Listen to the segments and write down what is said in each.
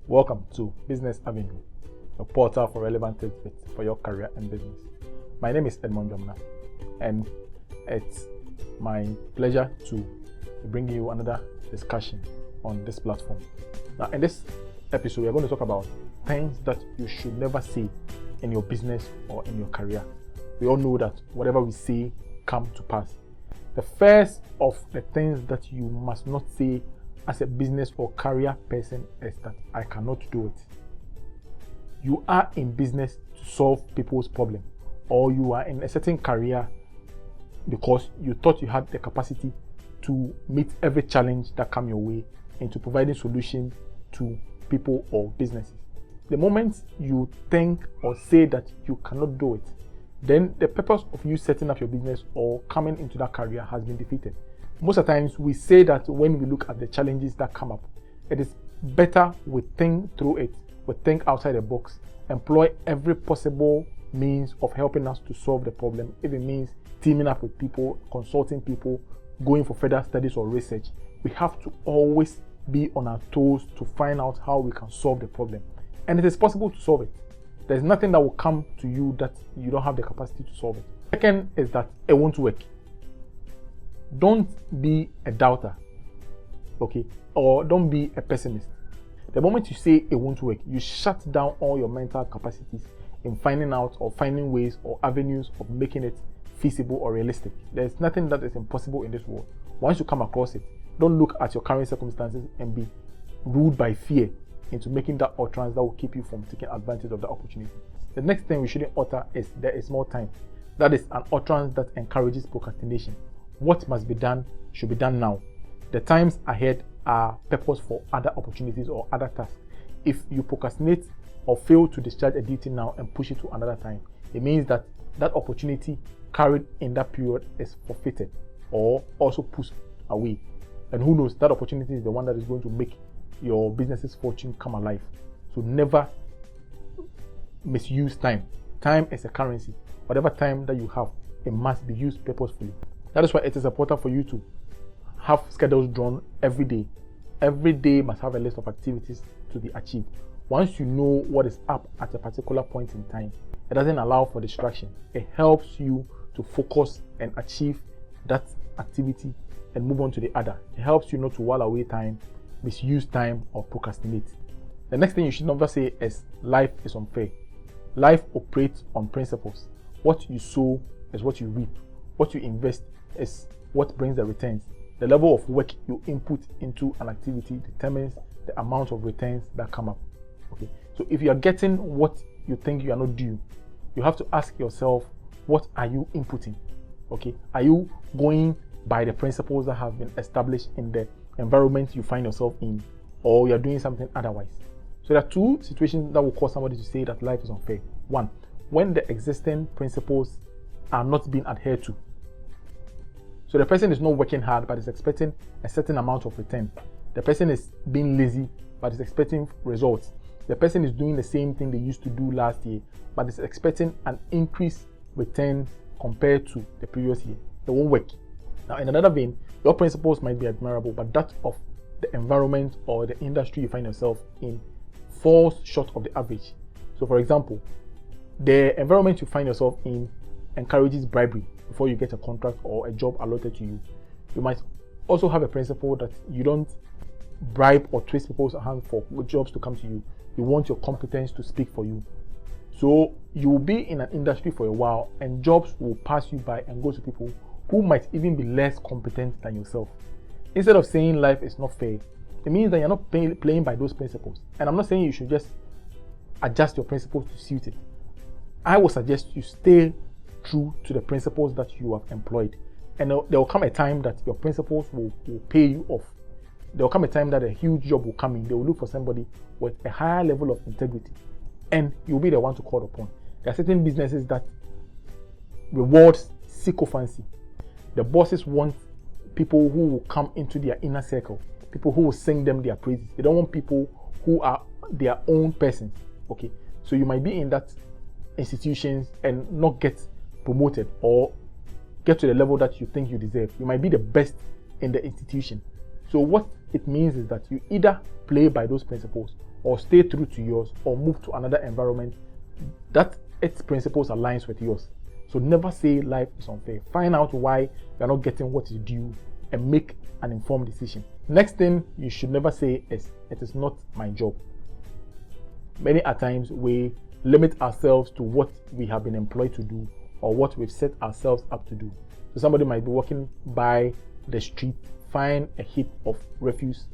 Welcome to Business Avenue, a portal for relevant tips for your career and business. My name is Edmond Jomna, and it's my pleasure to bring you another discussion on this platform. Now, in this episode, we are going to talk about things that you should never say in your business or in your career. We all know that whatever we say comes to pass. The first of the things that you must not say as a business or career person is that I cannot do it. You are in business to solve people's problem, or you are in a certain career because you thought you had the capacity to meet every challenge that come your way and to providing solutions to people or businesses. The moment you think or say that you cannot do it, then the purpose of you setting up your business or coming into that career has been defeated. Most of the times we say that when we look at the challenges that come up, it is better we think through it, we think outside the box, employ every possible means of helping us to solve the problem. If it means teaming up with people, consulting people, going for further studies or research, we have to always be on our toes to find out how we can solve the problem. And it is possible to solve it. There's nothing that will come to you that you don't have the capacity to solve it. Second is that it won't work. Don't be a doubter, okay? Or don't be a pessimist. The moment you say it won't work, you shut down all your mental capacities in finding out or finding ways or avenues of making it feasible or realistic. There's nothing that is impossible in this world. Once you come across it, don't look at your current circumstances and be ruled by fear into making that utterance that will keep you from taking advantage of the opportunity. The next thing we shouldn't utter is there is more time. That is an utterance that encourages procrastination. What must be done should be done now. The times ahead are purpose for other opportunities or other tasks. If you procrastinate or fail to discharge a duty now and push it to another time, it means that that opportunity carried in that period is forfeited or also pushed away. And who knows, that opportunity is the one that is going to make your business's fortune come alive. So never misuse time. Time is a currency. Whatever time that you have, it must be used purposefully. That is why it is important for you to have schedules drawn every day. Every day must have a list of activities to be achieved. Once you know what is up at a particular point in time, it doesn't allow for distraction. It helps you to focus and achieve that activity and move on to the other. It helps you not to while away time, misuse time, or procrastinate. The next thing you should never say is life is unfair. Life operates on principles. What you sow is what you reap. What you invest is what brings the returns. The level of work you input into an activity determines the amount of returns that come up. Okay, so if you are getting what you think you are not due, you have to ask yourself, what are you inputting? Okay, are you going by the principles that have been established in the environment you find yourself in, or you're doing something otherwise? So there are two situations that will cause somebody to say that life is unfair. One, when the existing principles are not being adhered to. So the person is not working hard but is expecting a certain amount of return. The person is being lazy but is expecting results. The person is doing the same thing they used to do last year but is expecting an increased return compared to the previous year. It won't work. Now, in another vein, your principles might be admirable, but that of the environment or the industry you find yourself in falls short of the average. So for example, the environment you find yourself in encourages bribery before you get a contract or a job allotted to you. You might also have a principle that you don't bribe or twist people's hands for jobs to come to you. You want your competence to speak for you. So you will be in an industry for a while and jobs will pass you by and go to people who might even be less competent than yourself. Instead of saying life is not fair, it means that you're not playing by those principles. And I'm not saying you should just adjust your principles to suit it. I would suggest you stay true to the principles that you have employed, and there will come a time that your principles will pay you off. There will come a time that a huge job will come in. They will look for somebody with a higher level of integrity, and you'll be the one to call upon. There are certain businesses that reward sycophancy. The bosses want people who will come into their inner circle, people who will sing them their praises. They don't want people who are their own persons. Okay, so you might be in that institutions and not get promoted or get to the level that you think you deserve. You might be the best in the institution. So what it means is that you either play by those principles or stay true to yours or move to another environment that its principles aligns with yours. So never say life is unfair. Find out why you are not getting what is due and make an informed decision. Next thing you should never say is, it is not my job. Many a times we limit ourselves to what we have been employed to do or what we've set ourselves up to do. So somebody might be walking by the street, find a heap of refuse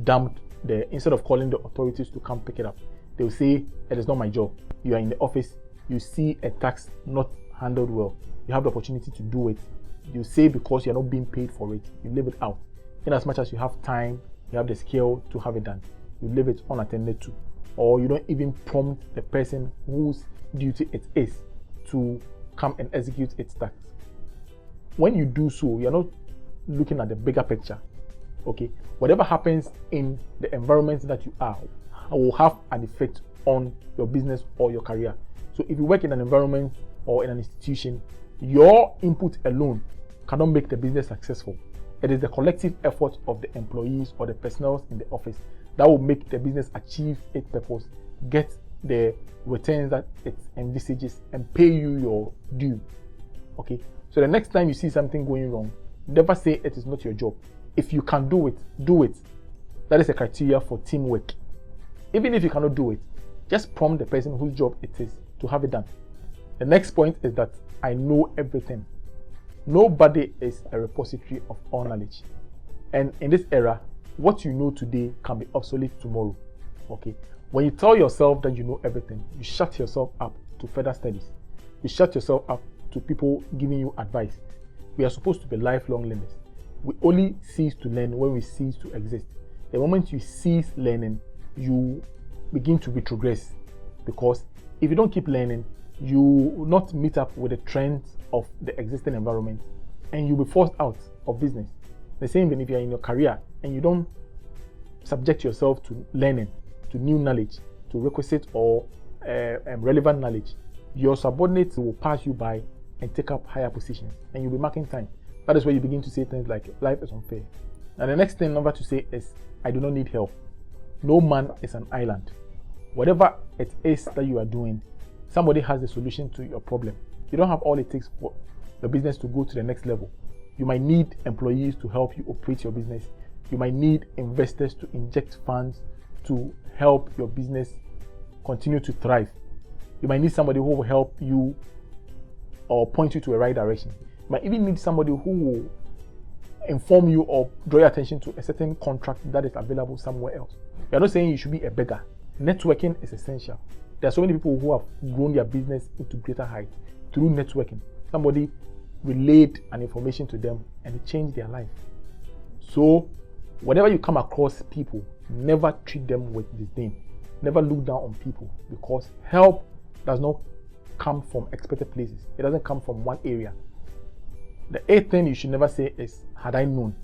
dumped there. Instead of calling the authorities to come pick it up, they will say, it is not my job. You are in the office, you see a tax not handled well, you have the opportunity to do it. You say because you're not being paid for it, you leave it out. In as much as you have time, you have the skill to have it done, you leave it unattended to. Or you don't even prompt the person whose duty it is to come and execute its task. When you do so, you're not looking at the bigger picture. Okay, whatever happens in the environment that you are will have an effect on your business or your career. So if you work in an environment or in an institution, your input alone cannot make the business successful. It is the collective effort of the employees or the personnel in the office that will make the business achieve its purpose, get the returns that it envisages, and pay you your due. Okay, so the next time you see something going wrong, never say it is not your job. If you can do it, do it. That is a criteria for teamwork. Even if you cannot do it, just prompt the person whose job it is to have it done. The next point is that I know everything. Nobody is a repository of all knowledge. And in this era, what you know today can be obsolete tomorrow. Okay, when you tell yourself that you know everything, you shut yourself up to further studies. You shut yourself up to people giving you advice. We are supposed to be lifelong learners. We only cease to learn when we cease to exist. The moment you cease learning, you begin to retrogress, because if you don't keep learning, you will not meet up with the trends of the existing environment and you'll be forced out of business. The same thing if you're in your career and you don't subject yourself to learning, to new knowledge, to requisite or relevant knowledge, your subordinates will pass you by and take up higher positions and you'll be marking time. That is where you begin to say things like life is unfair. And the next thing number to say is, I do not need help. No man is an island. Whatever it is that you are doing, somebody has the solution to your problem. You don't have all it takes for the business to go to the next level. You might need employees to help you operate your business. You might need investors to inject funds to help your business continue to thrive. You might need somebody who will help you or point you to a right direction. You might even need somebody who will inform you or draw your attention to a certain contract that is available somewhere else. You're not saying you should be a beggar. Networking is essential. There are so many people who have grown their business into greater heights through networking. Somebody relayed an information to them and it changed their life. So whenever you come across people, never treat them with disdain. Never look down on people, because help does not come from expected places. It doesn't come from one area. The eighth thing you should never say is, had I known.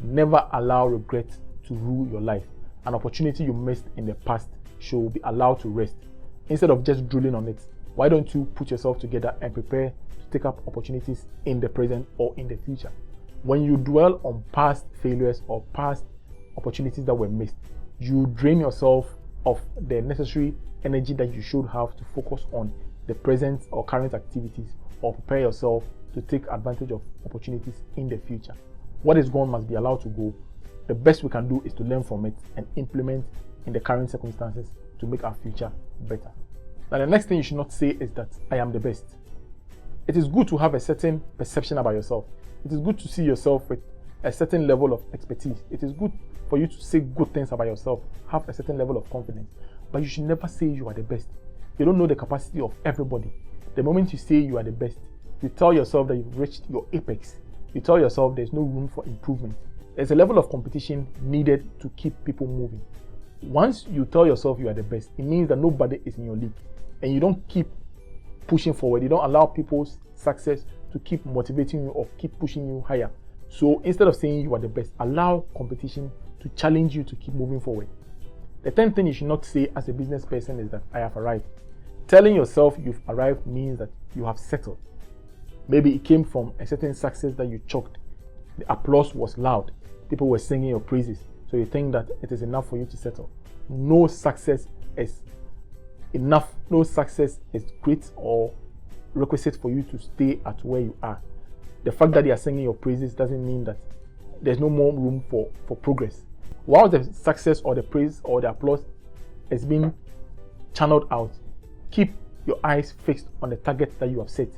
Never allow regret to rule your life. An opportunity you missed in the past should be allowed to rest. Instead of just drooling on it, why don't you put yourself together and prepare to take up opportunities in the present or in the future? When you dwell on past failures or past opportunities that were missed, you drain yourself of the necessary energy that you should have to focus on the present or current activities, or prepare yourself to take advantage of opportunities in the future. What is gone must be allowed to go. The best we can do is to learn from it and implement in the current circumstances to make our future better. Now, the next thing you should not say is that I am the best. It is good to have a certain perception about yourself. It is good to see yourself with a certain level of expertise. It is good for you to say good things about yourself, have a certain level of confidence. But you should never say you are the best. You don't know the capacity of everybody. The moment you say you are the best, you tell yourself that you've reached your apex. You tell yourself there's no room for improvement. There's a level of competition needed to keep people moving. Once you tell yourself you are the best, it means that nobody is in your league. And you don't keep pushing forward. You don't allow people's success to keep motivating you or keep pushing you higher. So instead of saying you are the best, allow competition to challenge you to keep moving forward. The 10th thing you should not say as a business person is that I have arrived. Telling yourself you've arrived means that you have settled. Maybe it came from a certain success that you chalked. The applause was loud. People were singing your praises. So you think that it is enough for you to settle. No success is enough. No success is great or requisite for you to stay at where you are. The fact that they are singing your praises doesn't mean that there's no more room for progress. While the success or the praise or the applause is being channeled out, keep your eyes fixed on the target that you have set.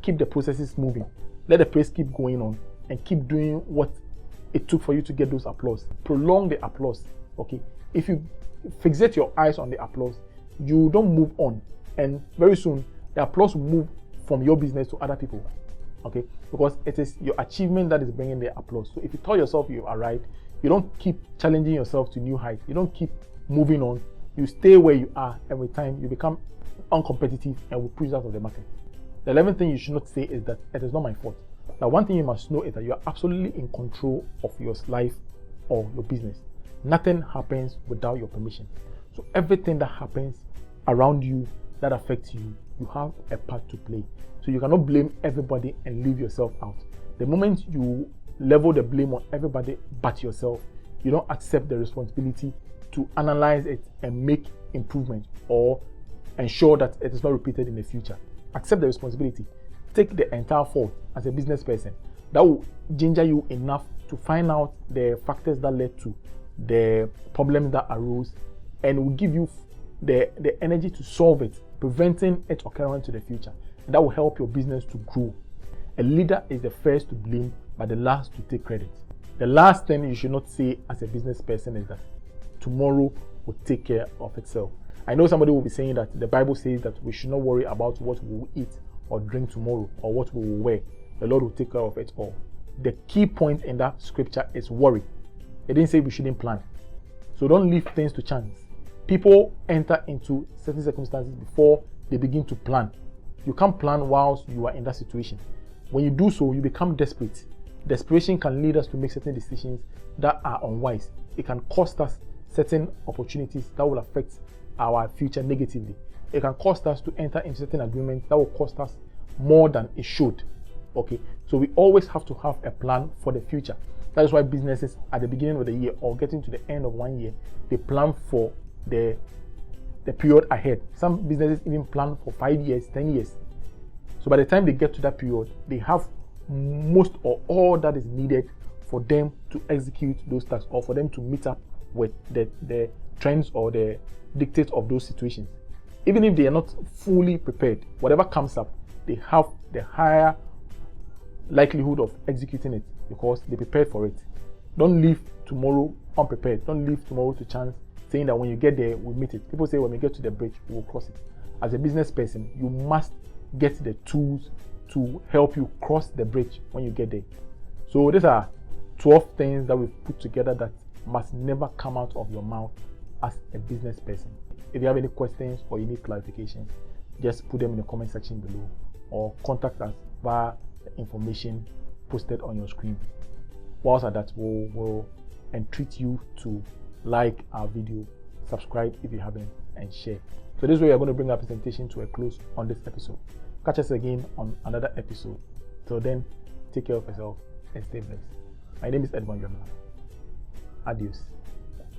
Keep the processes moving. Let the praise keep going on and keep doing what it took for you to get those applause. Prolong the applause. Okay. If you fixate your eyes on the applause, you don't move on, and very soon the applause will move from your business to other people. Okay, because it is your achievement that is bringing the applause. So if you tell yourself you arrived, you don't keep challenging yourself to new heights. You don't keep moving on. You stay where you are every time. You become uncompetitive and will push out of the market. The 11th thing you should not say is that it is not my fault. Now, one thing you must know is that you are absolutely in control of your life or your business. Nothing happens without your permission. So everything that happens around you that affects you, you have a part to play. So you cannot blame everybody and leave yourself out. The moment you level the blame on everybody but yourself, you don't accept the responsibility to analyze it and make improvement or ensure that it is not repeated in the future. Accept the responsibility. Take the entire fault as a business person. That will ginger you enough to find out the factors that led to the problems that arose, and will give you the energy to solve it, preventing it occurring to the future. And that will help your business to grow. A leader is the first to blame, but the last to take credit. The last thing you should not say as a business person is that tomorrow will take care of itself. I know somebody will be saying that the Bible says that we should not worry about what we will eat or drink tomorrow or what we will wear. The Lord will take care of it all. The key point in that scripture is worry. It didn't say we shouldn't plan. So don't leave things to chance. People enter into certain circumstances before they begin to plan. You can't plan whilst you are in that situation. When you do so, you become desperate. Desperation can lead us to make certain decisions that are unwise. It can cost us certain opportunities that will affect our future negatively. It can cost us to enter into certain agreements that will cost us more than it should. Okay, so we always have to have a plan for the future. That is why businesses at the beginning of the year or getting to the end of 1 year, they plan for the period ahead. Some businesses even plan for 5 years, 10 years. So by the time they get to that period, they have most or all that is needed for them to execute those tasks or for them to meet up with the trends or the dictates of those situations. Even if they are not fully prepared, whatever comes up, they have the higher likelihood of executing it because they prepared for it. Don't leave tomorrow unprepared. Don't leave tomorrow to chance, saying that when you get there, we'll meet it. People say when we get to the bridge, we'll cross it. As a business person, you must get the tools to help you cross the bridge when you get there. So these are 12 things that we've put together that must never come out of your mouth as a business person. If you have any questions or you need clarifications, just put them in the comment section below or contact us via the information posted on your screen. Whilst at that, we'll entreat you to like our video, subscribe if you haven't, and share. So this way we are going to bring our presentation to a close on this episode. Catch us again on another episode. Till then, take care of yourself and stay blessed. My name is Edwin Yomla. Adios.